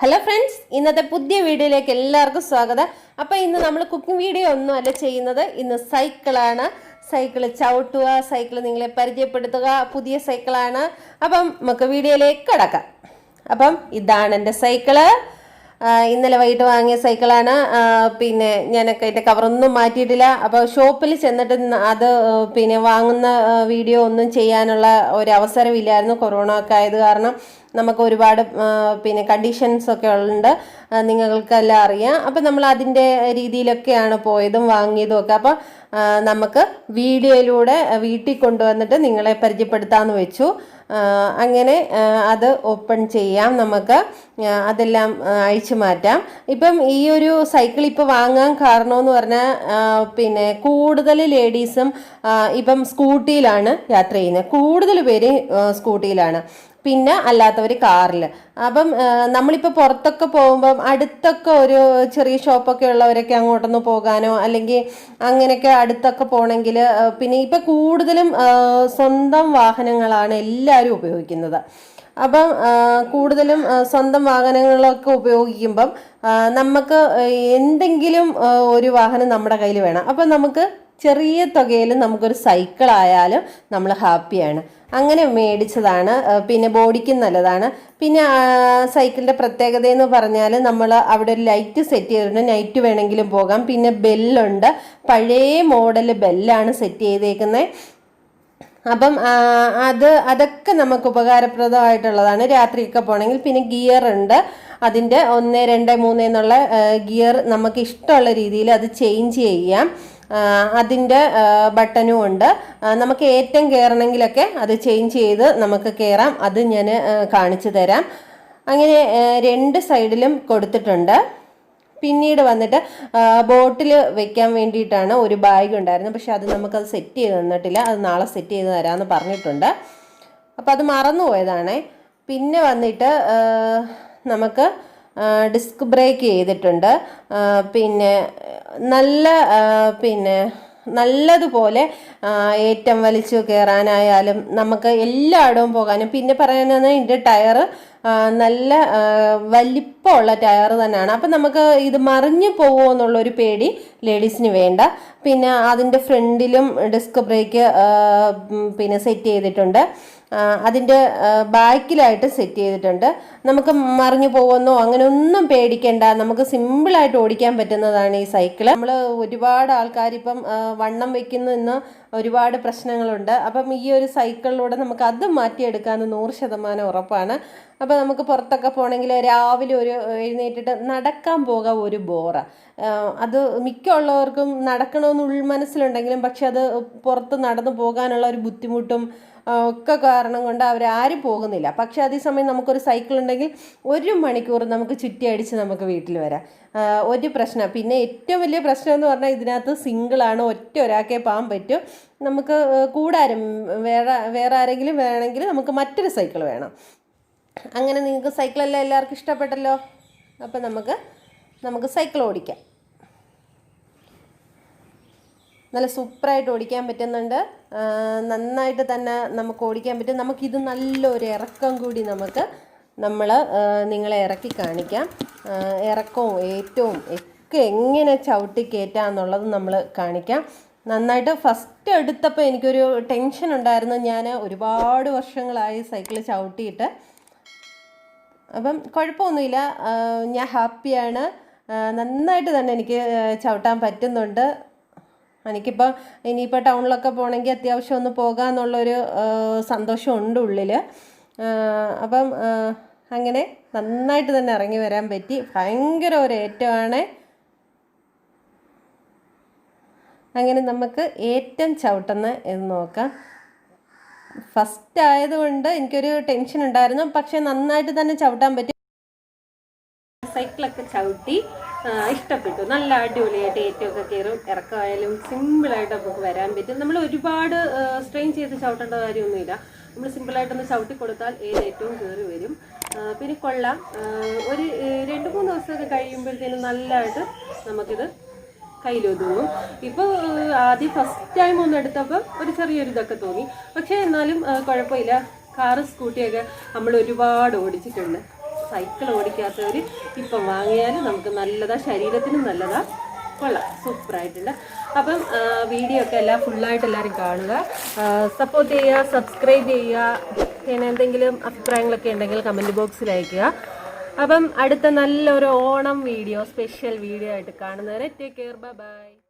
Hello friends, ഇന്നത്തെ പുതിയ വീഡിയോയിലേക്ക് എല്ലാവർക്കും സ്വാഗതം. അപ്പോൾ ഇന്ന് നമ്മൾ കുക്കിംഗ് വീഡിയോ ഒന്നും അല്ല ചെയ്യുന്നത്. ഇന്ന് സൈക്കിളാണ്. സൈക്കിൾ ചവിട്ടുക, സൈക്കിൾ നിങ്ങളെ പരിചയപ്പെടുത്തുക. പുതിയ സൈക്കിളാണ്. അപ്പം നമുക്ക് വീഡിയോയിലേക്ക് കടക്കാം. അപ്പം ഇതാണ് എൻ്റെ സൈക്കിള്. ഇന്നലെ വൈകിട്ട് വാങ്ങിയ സൈക്കിളാണ്. പിന്നെ ഞാനൊക്കെ അതിൻ്റെ കവറൊന്നും മാറ്റിയിട്ടില്ല. അപ്പോൾ ഷോപ്പിൽ ചെന്നിട്ട് അത് പിന്നെ വാങ്ങുന്ന വീഡിയോ ഒന്നും ചെയ്യാനുള്ള ഒരു അവസരമില്ലായിരുന്നു. കൊറോണ ഒക്കെ ആയത് കാരണം നമുക്ക് ഒരുപാട് പിന്നെ കണ്ടീഷൻസ് ഒക്കെ ഉണ്ട്, നിങ്ങൾക്കെല്ലാം അറിയാം. അപ്പം നമ്മൾ അതിൻ്റെ രീതിയിലൊക്കെയാണ് പോയതും വാങ്ങിയതും ഒക്കെ. അപ്പം നമുക്ക് വീഡിയോയിലൂടെ വീട്ടിൽ കൊണ്ടുവന്നിട്ട് നിങ്ങളെ പരിചയപ്പെടുത്താമെന്ന് വെച്ചു. അങ്ങനെ അത് ഓപ്പൺ ചെയ്യാം, നമുക്ക് അതെല്ലാം അഴിച്ചു മാറ്റാം. ഇപ്പം ഈ ഒരു സൈക്കിൾ ഇപ്പോൾ വാങ്ങാൻ കാരണമെന്ന് പറഞ്ഞാൽ പിന്നെ കൂടുതൽ ലേഡീസും ഇപ്പം സ്കൂട്ടിയിലാണ് യാത്ര ചെയ്യുന്നത്. കൂടുതൽ പേര് സ്കൂട്ടിയിലാണ്, പിന്നെ അല്ലാത്തവർ കാറിൽ. അപ്പം നമ്മളിപ്പോൾ പുറത്തൊക്കെ പോകുമ്പം അടുത്തൊക്കെ ഒരു ചെറിയ ഷോപ്പൊക്കെ ഉള്ളവരൊക്കെ അങ്ങോട്ടൊന്ന് പോകാനോ അല്ലെങ്കിൽ അങ്ങനെയൊക്കെ അടുത്തൊക്കെ പോകണമെങ്കിൽ പിന്നെ ഇപ്പം കൂടുതലും സ്വന്തം വാഹനങ്ങളാണ് എല്ലാവരും ഉപയോഗിക്കുന്നത്. അപ്പം കൂടുതലും സ്വന്തം വാഹനങ്ങളൊക്കെ ഉപയോഗിക്കുമ്പം നമുക്ക് എന്തെങ്കിലും ഒരു വാഹനം നമ്മുടെ കയ്യിൽ വേണം. അപ്പം നമുക്ക് ചെറിയ തുകയിലും നമുക്കൊരു സൈക്കിളായാലും നമ്മൾ ഹാപ്പിയാണ്. അങ്ങനെ മേടിച്ചതാണ്. പിന്നെ ബോഡിക്കും നല്ലതാണ്. പിന്നെ സൈക്കിളിൻ്റെ പ്രത്യേകത എന്ന് പറഞ്ഞാൽ നമ്മൾ അവിടെ ഒരു ലൈറ്റ് സെറ്റ് ചെയ്തിട്ടുണ്ട്, നൈറ്റ് വേണമെങ്കിലും പോകാം. പിന്നെ ബെല്ലുണ്ട്, പഴയ മോഡൽ ബെല്ലാണ് സെറ്റ് ചെയ്തേക്കുന്നത്. അപ്പം അതൊക്കെ നമുക്ക് ഉപകാരപ്രദമായിട്ടുള്ളതാണ് രാത്രിയൊക്കെ പോകണമെങ്കിൽ. പിന്നെ ഗിയർ ഉണ്ട്, അതിൻ്റെ 1, 2, 3 എന്നുള്ള ഗിയർ നമുക്ക് ഇഷ്ടമുള്ള രീതിയിൽ അത് ചേഞ്ച് ചെയ്യാം. അതിൻ്റെ ബട്ടനും ഉണ്ട്. നമുക്ക് ഏറ്റവും കയറണമെങ്കിലൊക്കെ അത് ചേഞ്ച് ചെയ്ത് നമുക്ക് കയറാം. അത് ഞാൻ കാണിച്ചു തരാം. അങ്ങനെ 2 സൈഡിലും കൊടുത്തിട്ടുണ്ട്. പിന്നീട് വന്നിട്ട് ബോട്ടിൽ വെക്കാൻ വേണ്ടിയിട്ടാണ് ഒരു ബാഗ് ഉണ്ടായിരുന്നത്. പക്ഷെ അത് നമുക്കത് സെറ്റ് ചെയ്ത് തന്നിട്ടില്ല. അത് നാളെ സെറ്റ് ചെയ്ത് തരാമെന്ന് പറഞ്ഞിട്ടുണ്ട്. അപ്പോൾ അത് മറന്നു പോയതാണേ. പിന്നെ വന്നിട്ട് നമുക്ക് ഡിസ്ക് ബ്രേക്ക് ചെയ്തിട്ടുണ്ട്. പിന്നെ നല്ലതുപോലെ ഏറ്റം വലിച്ചു കയറാനായാലും നമുക്ക് എല്ലായിടവും പോകാനും. പിന്നെ പറയുന്നത് ഇതിൻ്റെ ടയറ് നല്ല വലിപ്പമുള്ള ടയർ തന്നെയാണ്. അപ്പം നമുക്ക് ഇത് മറിഞ്ഞു പോകുമോ എന്നുള്ളൊരു പേടി ലേഡീസിന് വേണ്ട. പിന്നെ അതിൻ്റെ ഫ്രണ്ടിലും ഡിസ്ക് ബ്രേക്ക് പിന്നെ സെറ്റ് ചെയ്തിട്ടുണ്ട്. അതിൻ്റെ ബാക്കിലായിട്ട് സെറ്റ് ചെയ്തിട്ടുണ്ട്. നമുക്ക് മറിഞ്ഞു പോകുമെന്നോ അങ്ങനെ ഒന്നും പേടിക്കേണ്ട. നമുക്ക് സിമ്പിളായിട്ട് ഓടിക്കാൻ പറ്റുന്നതാണ് ഈ സൈക്കിള്. നമ്മൾ ഒരുപാട് ആൾക്കാരിപ്പം വണ്ണം വെക്കുന്നതിന് ഒരുപാട് പ്രശ്നങ്ങളുണ്ട്. അപ്പം ഈ ഒരു സൈക്കിളിലൂടെ നമുക്ക് അത് മാറ്റിയെടുക്കാമെന്ന് 100% ഉറപ്പാണ്. അപ്പോൾ നമുക്ക് പുറത്തൊക്കെ പോകണമെങ്കിൽ രാവിലെ ഒരു എഴുന്നേറ്റിട്ട് നടക്കാൻ പോകാൻ ഒരു ബോറാണ്. അത് മിക്കുള്ളവർക്കും നടക്കണമെന്ന് ഉൾമനസ്സിലുണ്ടെങ്കിലും പക്ഷെ അത് പുറത്ത് നടന്നു പോകാനുള്ള ഒരു ബുദ്ധിമുട്ടും ഒക്കെ കാരണം കൊണ്ട് അവരാരും പോകുന്നില്ല. പക്ഷെ അതേസമയം നമുക്കൊരു സൈക്കിൾ ഉണ്ടെങ്കിൽ 1 മണിക്കൂർ നമുക്ക് ചുറ്റി അടിച്ച് നമുക്ക് വീട്ടിൽ വരാം. ഒരു പ്രശ്നം. പിന്നെ ഏറ്റവും വലിയ പ്രശ്നം എന്ന് പറഞ്ഞാൽ ഇതിനകത്ത് സിംഗിളാണ്, ഒരാൾക്കേ പോകാൻ പറ്റും. നമുക്ക് കൂടാരും വേറെ ആരെങ്കിലും വേണമെങ്കിൽ നമുക്ക് മറ്റൊരു സൈക്കിൾ വേണം. അങ്ങനെ നിങ്ങൾക്ക് സൈക്കിളെല്ലാം എല്ലാവർക്കും ഇഷ്ടപ്പെട്ടല്ലോ. അപ്പം നമുക്ക് സൈക്കിൾ ഓടിക്കാം. നല്ല സൂപ്പറായിട്ട് ഓടിക്കാൻ പറ്റുന്നുണ്ട്. നന്നായിട്ട് തന്നെ നമുക്ക് ഓടിക്കാൻ പറ്റും. നമുക്കിത് നല്ലൊരു ഇറക്കം കൂടി നിങ്ങളെ ഇറക്കി കാണിക്കാം. ഇറക്കവും ഏറ്റവും ഒക്കെ എങ്ങനെ ചവിട്ടി കയറ്റാം എന്നുള്ളത് നമ്മൾ കാണിക്കാം. നന്നായിട്ട് ഫസ്റ്റ് എടുത്തപ്പോൾ എനിക്കൊരു ടെൻഷൻ ഉണ്ടായിരുന്നു. ഞാൻ ഒരുപാട് വർഷങ്ങളായി സൈക്കിൾ ചവിട്ടിയിട്ട്. അപ്പം കുഴപ്പമൊന്നുമില്ല, ഞാൻ ഹാപ്പിയാണ്. നന്നായിട്ട് തന്നെ എനിക്ക് ചവിട്ടാൻ പറ്റുന്നുണ്ട്. ഇനിയിപ്പോൾ ടൗണിലൊക്കെ പോകണമെങ്കിൽ അത്യാവശ്യം ഒന്ന് പോകാമെന്നുള്ളൊരു സന്തോഷമുണ്ട് ഉള്ളിൽ. അപ്പം അങ്ങനെ നന്നായിട്ട് തന്നെ ഇറങ്ങി വരാൻ പറ്റി. ഭയങ്കര ഒരു ഏറ്റമാണ്. അങ്ങനെ നമുക്ക് ഏറ്റവും ചവിട്ടുന്ന എന്ന് നോക്കാം. ഫസ്റ്റ് ആയതുകൊണ്ട് എനിക്കൊരു ടെൻഷൻ ഉണ്ടായിരുന്നു, പക്ഷെ നന്നായിട്ട് തന്നെ ചവിട്ടാൻ പറ്റി. സൈക്കിളൊക്കെ ചവിട്ടി ഇഷ്ടപ്പെട്ടു. നല്ല അടിപൊളിയായിട്ട് ഏറ്റവും കയറും, ഇറക്കമായാലും സിമ്പിളായിട്ട് നമുക്ക് വരാൻ പറ്റും. നമ്മൾ ഒരുപാട് സ്ട്രെയിൻ ചെയ്ത് ചവിട്ടേണ്ട കാര്യമൊന്നുമില്ല. നമ്മൾ സിമ്പിളായിട്ടൊന്ന് ചവിട്ടി കൊടുത്താൽ ഏറ്റവും കയറി വരും. പിന്നെ കൊള്ളാം. ഒരു 2-3 ദിവസമൊക്കെ കഴിയുമ്പോഴത്തേനും നല്ലതായിട്ട് നമുക്കിത് കയ്യിലൊതുങ്ങും. ഇപ്പോൾ ആദ്യം ഫസ്റ്റ് ടൈം ഒന്ന് എടുത്തപ്പോൾ ഒരു ചെറിയൊരു ഇതൊക്കെ തോന്നി. പക്ഷേ എന്നാലും കുഴപ്പമില്ല. കാറ് സ്കൂട്ടിയൊക്കെ നമ്മൾ ഒരുപാട് ഓടിച്ചിട്ടുണ്ട്. സൈക്കിൾ ഓടിക്കാത്തവർ ഇപ്പം വാങ്ങിയാൽ നമുക്ക് നല്ലതാണ്, ശരീരത്തിനും നല്ലതാണ്. കൊള്ളാം, സൂപ്പറായിട്ടുണ്ട്. അപ്പം വീഡിയോ ഒക്കെ എല്ലാം ഫുള്ളായിട്ട് എല്ലാവരും കാണുക, സപ്പോർട്ട് ചെയ്യുക, സബ്സ്ക്രൈബ് ചെയ്യുക. പിന്നെ എന്തെങ്കിലും അഭിപ്രായങ്ങളൊക്കെ ഉണ്ടെങ്കിൽ കമൻറ്റ് ബോക്സിൽ അയയ്ക്കുക. അപ്പം അടുത്ത നല്ലൊരു ഓണം വീഡിയോ, സ്പെഷ്യൽ വീഡിയോ ആയിട്ട് കാണുന്നവരെ ടേക്ക് കെയർ, ബൈ ബൈ.